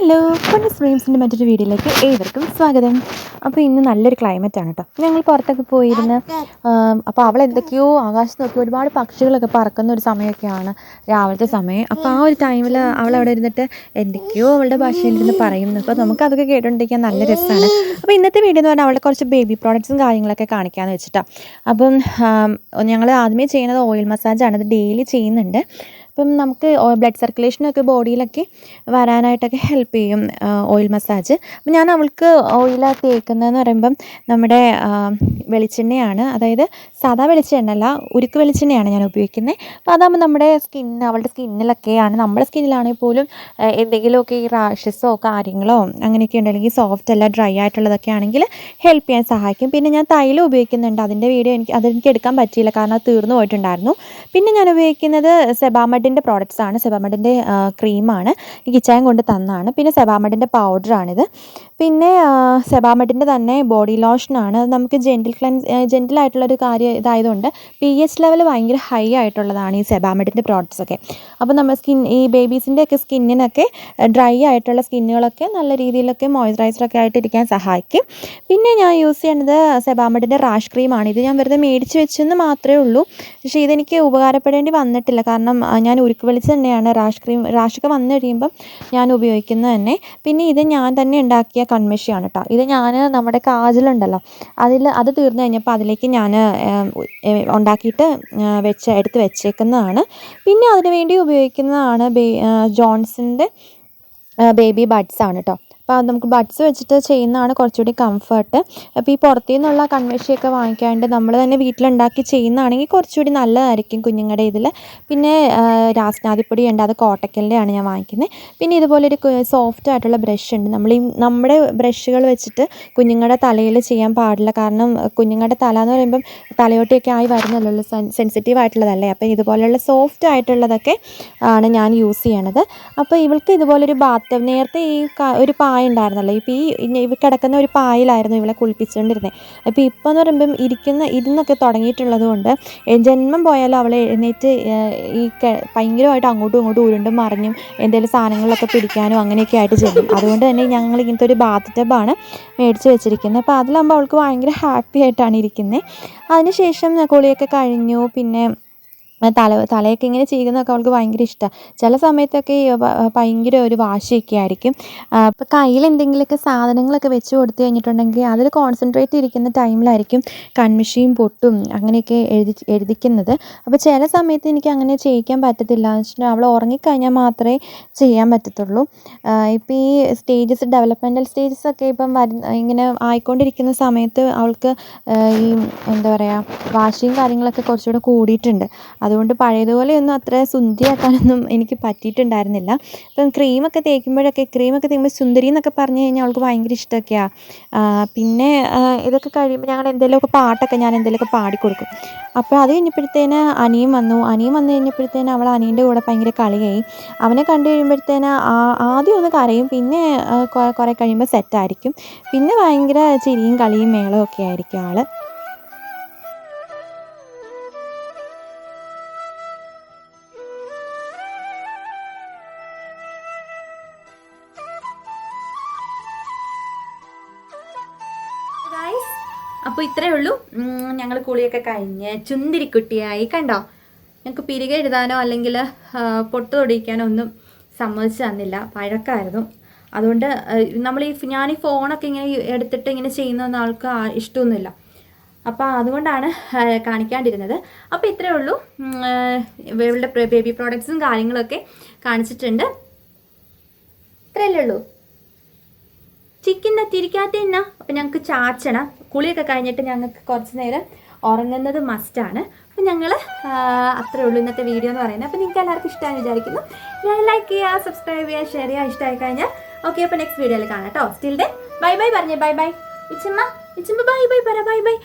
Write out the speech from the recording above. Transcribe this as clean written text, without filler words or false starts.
Hello, പൊന്നി സ്ട്രീംസിൻ്റെ മറ്റൊരു വീഡിയോയിലേക്ക് ഏവർക്കും സ്വാഗതം. അപ്പോൾ ഇന്ന് നല്ലൊരു ക്ലൈമറ്റാണ് കേട്ടോ. ഞങ്ങൾ പുറത്തൊക്കെ പോയിരുന്ന് അപ്പോൾ അവൾ എന്തൊക്കെയോ ആകാശത്ത് നോക്കി ഒരുപാട് പക്ഷികളൊക്കെ പറക്കുന്ന ഒരു സമയമൊക്കെയാണ് രാവിലത്തെ സമയം. അപ്പോൾ ആ ഒരു ടൈമിൽ അവൾ അവിടെ ഇരുന്നിട്ട് എന്തൊക്കെയോ അവളുടെ ഭാഷയിലിരുന്ന് പറയുന്നു. അപ്പോൾ നമുക്കതൊക്കെ കേട്ടുകൊണ്ടിരിക്കാൻ നല്ല രസമാണ്. അപ്പോൾ ഇന്നത്തെ വീഡിയോ എന്ന് പറഞ്ഞാൽ അവളുടെ കുറച്ച് ബേബി പ്രോഡക്ട്സും കാര്യങ്ങളൊക്കെ കാണിക്കാമെന്ന് വെച്ചിട്ടാണ്. അപ്പം ഞങ്ങൾ ആദ്യമേ ചെയ്യുന്നത് ഓയിൽ മസാജാണ്. അത് ഡെയിലി ചെയ്യുന്നുണ്ട്. അപ്പം നമുക്ക് ബ്ലഡ് സർക്കുലേഷനൊക്കെ ബോഡിയിലൊക്കെ വരാനായിട്ടൊക്കെ ഹെൽപ്പ് ചെയ്യും ഓയിൽ മസാജ്. അപ്പം ഞാൻ അവൾക്ക് ഓയിൽ തേക്കുന്നതെന്ന് പറയുമ്പം നമ്മുടെ വെളിച്ചെണ്ണയാണ്, അതായത് സാധാ വെളിച്ചെണ്ണയല്ല, ഉരുക്ക് വെളിച്ചെണ്ണയാണ് ഞാൻ ഉപയോഗിക്കുന്നത്. അപ്പോൾ അതാകുമ്പോൾ നമ്മുടെ അവളുടെ സ്കിന്നിലൊക്കെയാണ്, നമ്മുടെ സ്കിന്നിലാണെങ്കിൽ പോലും എന്തെങ്കിലുമൊക്കെ ഈ റാഷസോ കാര്യങ്ങളോ അങ്ങനെയൊക്കെ ഉണ്ടെങ്കിൽ സോഫ്റ്റ് അല്ല ഡ്രൈ ആയിട്ടുള്ളതൊക്കെ ആണെങ്കിൽ ഹെൽപ്പ് ചെയ്യാൻ സഹായിക്കും. പിന്നെ ഞാൻ തൈലം ഉപയോഗിക്കുന്നുണ്ട്. അതിൻ്റെ വീഡിയോ അതെനിക്ക് എടുക്കാൻ പറ്റിയില്ല, കാരണം അത് തീർന്നു പോയിട്ടുണ്ടായിരുന്നു. പിന്നെ ഞാൻ ഉപയോഗിക്കുന്നത് സെബാമെഡിൻ്റെ പ്രോഡക്റ്റ്സ് ആണ്. സെബാമെഡിൻ്റെ ക്രീമാണ്, കിച്ചാൻ കൊണ്ട് തന്നാണ്. പിന്നെ സെബാമെഡിൻ്റെ പൗഡറാണിത്. പിന്നെ സെബാമെഡിൻ്റെ തന്നെ ബോഡി ലോഷനാണ്. അത് നമുക്ക് ജെൻറ്റിലായിട്ടുള്ളൊരു കാര്യം ഇതായതുകൊണ്ട് pH ലെവൽ ഭയങ്കര ഹൈ ആയിട്ടുള്ളതാണ് ഈ സെബാമെഡിൻ്റെ പ്രോഡക്റ്റ്സൊക്കെ. അപ്പോൾ നമ്മൾ ഈ ബേബീസിൻ്റെയൊക്കെ സ്കിന്നിനൊക്കെ ഡ്രൈ ആയിട്ടുള്ള സ്കിന്നുകളൊക്കെ നല്ല രീതിയിലൊക്കെ മോയ്സ്ചറൈസറൊക്കെ ആയിട്ടിരിക്കാൻ സഹായിക്കും. പിന്നെ ഞാൻ യൂസ് ചെയ്യുന്നത് സെബാമെഡിൻ്റെ റാഷ് ക്രീമാണ്. ഇത് ഞാൻ വെറുതെ മേടിച്ച് വെച്ചെന്ന് മാത്രമേ ഉള്ളൂ, പക്ഷേ ഇതെനിക്ക് ഉപകാരപ്പെടേണ്ടി വന്നിട്ടില്ല. കാരണം ഞാൻ ഉരുക്ക് വെളിച്ചെണ്ണയാണ് റാഷൊക്കെ വന്നു കഴിയുമ്പം ഞാൻ ഉപയോഗിക്കുന്നത് തന്നെ. പിന്നെ ഇത് ഞാൻ തന്നെ ഉണ്ടാക്കിയ കൺമഷിയാണ് കേട്ടോ. ഇത് ഞാൻ നമ്മുടെ കാജലുണ്ടല്ലോ, അത് തീർന്നു കഴിഞ്ഞപ്പോൾ അതിലേക്ക് ഞാൻ ഉണ്ടാക്കിയിട്ട് എടുത്ത് വെച്ചേക്കുന്നതാണ്. പിന്നെ അതിനു വേണ്ടി ഉപയോഗിക്കുന്നതാണ് ജോൺസൻ്റെ ബേബി ബഡ്സ് ആണ് കേട്ടോ. അപ്പോൾ അത് നമുക്ക് ബഡ്സ് വെച്ചിട്ട് ചെയ്യുന്നതാണ് കുറച്ചുകൂടി കംഫർട്ട്. അപ്പോൾ ഈ പുറത്തു നിന്നുള്ള കൺമഷിയൊക്കെ വാങ്ങിക്കാണ്ട് നമ്മൾ തന്നെ വീട്ടിലുണ്ടാക്കി ചെയ്യുന്നതാണെങ്കിൽ കുറച്ചുകൂടി നല്ലതായിരിക്കും കുഞ്ഞുങ്ങളുടെ ഇതിൽ. പിന്നെ രാസ്നാദിപ്പൊടി ഉണ്ട്, അത് കോട്ടക്കലിൻ്റെയാണ് ഞാൻ വാങ്ങിക്കുന്നത്. പിന്നെ ഇതുപോലൊരു സോഫ്റ്റ് ആയിട്ടുള്ള ബ്രഷ് ഉണ്ട്. നമ്മുടെ ബ്രഷുകൾ വെച്ചിട്ട് കുഞ്ഞുങ്ങളുടെ തലയിൽ ചെയ്യാൻ പാടില്ല, കാരണം കുഞ്ഞുങ്ങളുടെ തല എന്ന് പറയുമ്പം തലയോട്ടിയൊക്കെ ആയി വരുന്നല്ലോ, സെൻസിറ്റീവ് ആയിട്ടുള്ളതല്ലേ. അപ്പോൾ ഇതുപോലെയുള്ള സോഫ്റ്റ് ആയിട്ടുള്ളതൊക്കെ ആണ് ഞാൻ യൂസ് ചെയ്യണത്. അപ്പോൾ ഇവൾക്ക് ഇതുപോലൊരു ബാത്ത് നേരത്തെ ഈ ഒരു പായ ഉണ്ടായിരുന്നല്ലോ, ഇപ്പോൾ ഈ കിടക്കുന്ന ഒരു പായലായിരുന്നു ഇവളെ കുളിപ്പിച്ചുകൊണ്ടിരുന്നത്. അപ്പോൾ ഇപ്പോൾ എന്ന് പറയുമ്പം ഇരുന്നൊക്കെ തുടങ്ങിയിട്ടുള്ളത് കൊണ്ട് ജന്മം പോയാലും അവളെ എഴുന്നേറ്റ് ഈ ഭയങ്കരമായിട്ട് അങ്ങോട്ടും ഇങ്ങോട്ടും ഉരുണ്ടും മറിഞ്ഞും എന്തെങ്കിലും സാധനങ്ങളൊക്കെ പിടിക്കാനും അങ്ങനെയൊക്കെ ആയിട്ട് ചെയ്യും. അതുകൊണ്ട് തന്നെ ഞങ്ങൾ ഇങ്ങനത്തെ ഒരു ബാത്ത് ടബാണ് മേടിച്ച് വെച്ചിരിക്കുന്നത്. അപ്പോൾ അതിലാകുമ്പോൾ അവൾക്ക് ഭയങ്കര ഹാപ്പി ആയിട്ടാണ് ഇരിക്കുന്നത്. അതിനുശേഷം കുളിയൊക്കെ കഴിഞ്ഞു. പിന്നെ തലയൊക്കെ ഇങ്ങനെ ചെയ്യുന്നതൊക്കെ അവൾക്ക് ഭയങ്കര ഇഷ്ടമാണ്. ചില സമയത്തൊക്കെ ഭയങ്കര ഒരു വാശിയൊക്കെ ആയിരിക്കും. അപ്പോൾ കയ്യിൽ എന്തെങ്കിലുമൊക്കെ സാധനങ്ങളൊക്കെ വെച്ച് കൊടുത്തു കഴിഞ്ഞിട്ടുണ്ടെങ്കിൽ അതിൽ കോൺസെൻട്രേറ്റ് ഇരിക്കുന്ന ടൈമിലായിരിക്കും കൺമഷിയും പൊട്ടും അങ്ങനെയൊക്കെ എഴുതിക്കുന്നത്. അപ്പോൾ ചില സമയത്ത് എനിക്ക് അങ്ങനെ ചെയ്യിക്കാൻ പറ്റത്തില്ല, എന്ന് വെച്ചിട്ടുണ്ടെങ്കിൽ അവൾ ഉറങ്ങിക്കഴിഞ്ഞാൽ മാത്രമേ ചെയ്യാൻ പറ്റത്തുള്ളൂ. ഇപ്പോൾ ഈ ഡെവലപ്മെൻറ്റൽ സ്റ്റേജസൊക്കെ ഇപ്പം ഇങ്ങനെ ആയിക്കൊണ്ടിരിക്കുന്ന സമയത്ത് അവൾക്ക് ഈ എന്താ പറയുക, വാശിയും കാര്യങ്ങളൊക്കെ കുറച്ചുകൂടെ കൂടിയിട്ടുണ്ട്. അതുകൊണ്ട് പഴയതുപോലെയൊന്നും അത്ര സുന്ദരിയാക്കാനൊന്നും എനിക്ക് പറ്റിയിട്ടുണ്ടായിരുന്നില്ല. ഇപ്പം ക്രീമൊക്കെ തേക്കുമ്പോൾ സുന്ദരി എന്നൊക്കെ പറഞ്ഞു കഴിഞ്ഞാൽ അവൾക്ക് ഭയങ്കര ഇഷ്ടമൊക്കെയാണ്. പിന്നെ ഇതൊക്കെ കഴിയുമ്പോൾ ഞാൻ എന്തെങ്കിലുമൊക്കെ പാടിക്കൊടുക്കും. അപ്പോൾ അത് കഴിഞ്ഞപ്പോഴത്തേന് അനിയൻ വന്നു കഴിഞ്ഞപ്പോഴത്തേന് അവൾ അനിയൻ്റെ കൂടെ ഭയങ്കര കളിയായി. അവനെ കണ്ടു കഴിയുമ്പോഴത്തേന് ആദ്യം ഒന്ന് കരയും, പിന്നെ കുറേ കഴിയുമ്പോൾ സെറ്റായിരിക്കും. പിന്നെ ഭയങ്കര ചിരിയും കളിയും മേളവും ഒക്കെ ആയിരിക്കും ആൾ. അപ്പോൾ ഇത്രയേ ഉള്ളൂ. ഞങ്ങൾ കുളിയൊക്കെ കഴിഞ്ഞ് ചുന്തിരിക്കുട്ടിയായി, കണ്ടോ. ഞങ്ങൾക്ക് പിരിക എഴുതാനോ അല്ലെങ്കിൽ പൊട്ട് തൊടിയിക്കാനോ ഒന്നും സമ്മതിച്ച് തന്നില്ല, വഴക്കായിരുന്നു. അതുകൊണ്ട് ഞാൻ ഈ ഫോണൊക്കെ ഇങ്ങനെ എടുത്തിട്ട് ഇങ്ങനെ ചെയ്യുന്നതൊന്നും ആൾക്ക് ഇഷ്ടമൊന്നുമില്ല. അപ്പോൾ അതുകൊണ്ടാണ് കാണിക്കാണ്ടിരുന്നത്. അപ്പോൾ ഇത്രയേ ഉള്ളൂ. ഇവളുടെ ബേബി പ്രോഡക്ട്സും കാര്യങ്ങളൊക്കെ കാണിച്ചിട്ടുണ്ട്. ഇത്രയല്ലേ ഉള്ളൂ. ചിക്കൻ തിരിക്കാത്ത തന്നെ. അപ്പം ഞങ്ങൾക്ക് ചാച്ചണം. കുളിയൊക്കെ കഴിഞ്ഞിട്ട് ഞങ്ങൾക്ക് കുറച്ച് നേരം ഉറങ്ങുന്നത് മസ്റ്റാണ്. അപ്പം ഞങ്ങൾ അത്രേ ഉള്ളൂ ഇന്നത്തെ വീഡിയോ എന്ന് പറയുന്നത്. അപ്പോൾ നിങ്ങൾക്ക് എല്ലാവർക്കും ഇഷ്ടമാണെന്ന് വിചാരിക്കുന്നു. ലൈക്ക് ചെയ്യുക, സബ്സ്ക്രൈബ് ചെയ്യുക, ഷെയർ ചെയ്യുക. ഇഷ്ടമായി കഴിഞ്ഞാൽ ഓക്കെ. അപ്പോൾ നെക്സ്റ്റ് വീഡിയോയിൽ കാണാം കേട്ടോ. സ്റ്റിൽ ഡേ ബൈ ബൈ പറഞ്ഞേ. ബൈ ബൈ ഇച്ചമ്മ ബൈ ബൈ പറ. Bye bye.